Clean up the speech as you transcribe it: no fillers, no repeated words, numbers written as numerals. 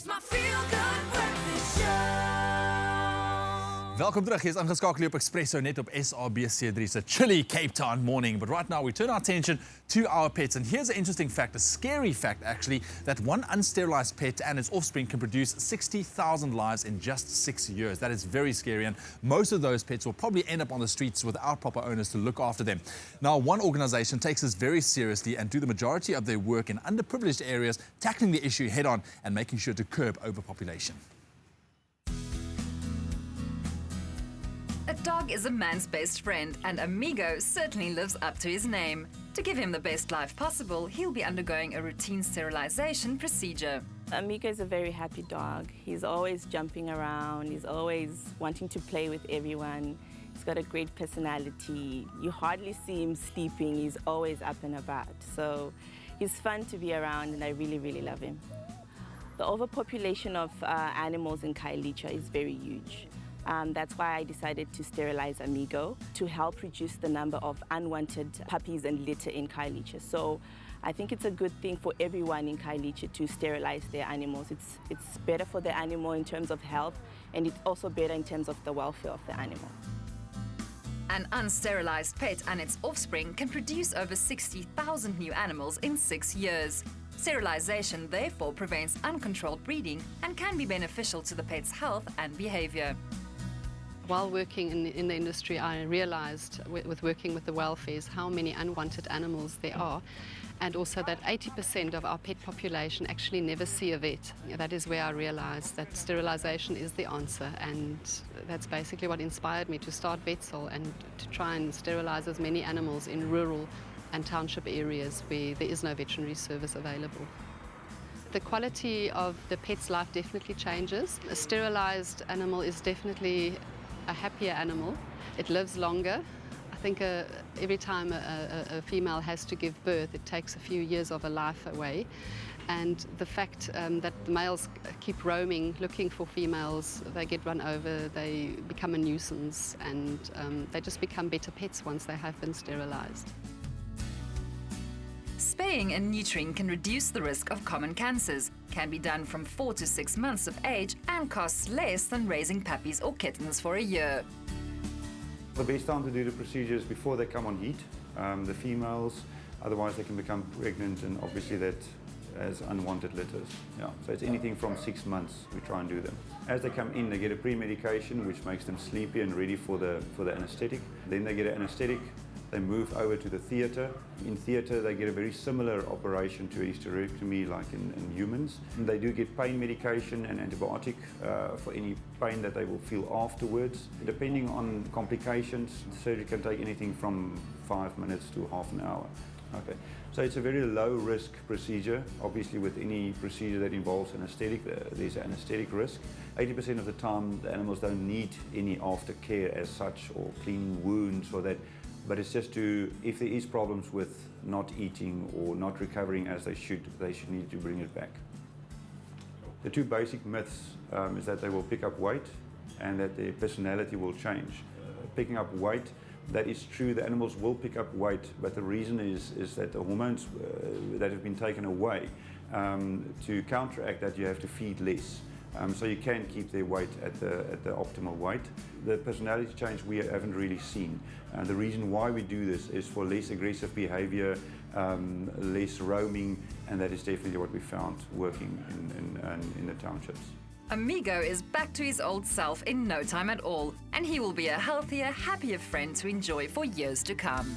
It's my feel-good breakfast show. Welkom terug, jy is ingeskakel op Expresso net op SABC3. It's a chilly Cape Town morning, but right now we turn our attention to our pets. And here's an interesting fact, a scary fact actually, that one unsterilized pet and its offspring can produce 60,000 lives in just 6 years. That is very scary, and most of those pets will probably end up on the streets without proper owners to look after them. Now, one organization takes this very seriously and do the majority of their work in underprivileged areas, tackling the issue head on and making sure to curb overpopulation. A dog is a man's best friend, and Amigo certainly lives up to his name. To give him the best life possible, he'll be undergoing a routine sterilization procedure. Amigo is a very happy dog. He's always jumping around, he's always wanting to play with everyone. He's got a great personality. You hardly see him sleeping, he's always up and about. So he's fun to be around, and I really, really love him. The overpopulation of animals in Khayelitsha is very huge. That's why I decided to sterilize Amigo to help reduce the number of unwanted puppies and litter in Khayelitsha. So I think it's a good thing for everyone in Khayelitsha to sterilize their animals. It's better for the animal in terms of health, and it's also better in terms of the welfare of the animal. An unsterilized pet and its offspring can produce over 60,000 new animals in 6 years. Sterilization therefore prevents uncontrolled breeding and can be beneficial to the pet's health and behavior. While working in the industry, I realized with working with the welfares how many unwanted animals there are, and also that 80% of our pet population actually never see a vet. That is where I realized that sterilization is the answer, and that's basically what inspired me to start Vetsol and to try and sterilize as many animals in rural and township areas where there is no veterinary service available. The quality of the pet's life definitely changes. A sterilized animal is definitely a happier animal. It lives longer. I think every time a female has to give birth, it takes a few years of a life away. And the fact that the males keep roaming, looking for females, they get run over, they become a nuisance, and they just become better pets once they have been sterilized. Spaying and neutering can reduce the risk of common cancers, can be done from 4 to 6 months of age, and costs less than raising puppies or kittens for a year. The best time to do the procedure is before they come on heat, the females, otherwise they can become pregnant, and obviously that has unwanted litters. Yeah. So it's anything from 6 months we try and do them. As they come in, they get a pre-medication which makes them sleepy and ready for the anesthetic. Then they get an anesthetic. They move over to the theatre. In theatre, they get a very similar operation to hysterectomy like in humans. And they do get pain medication and antibiotic for any pain that they will feel afterwards. Depending on complications, the surgery can take anything from 5 minutes to half an hour. Okay. So it's a very low-risk procedure. Obviously, with any procedure that involves anesthetic, there's an anesthetic risk. 80% of the time, the animals don't need any aftercare as such, or cleaning wounds or that. But it's just if there is problems with not eating or not recovering as they should need to bring it back. The two basic myths is that they will pick up weight and that their personality will change. Picking up weight, that is true, the animals will pick up weight, but the reason is that the hormones that have been taken away, to counteract that you have to feed less. So you can keep their weight at the optimal weight. The personality change we haven't really seen. The reason why we do this is for less aggressive behavior, less roaming, and that is definitely what we found working in the townships. Amigo is back to his old self in no time at all, and he will be a healthier, happier friend to enjoy for years to come.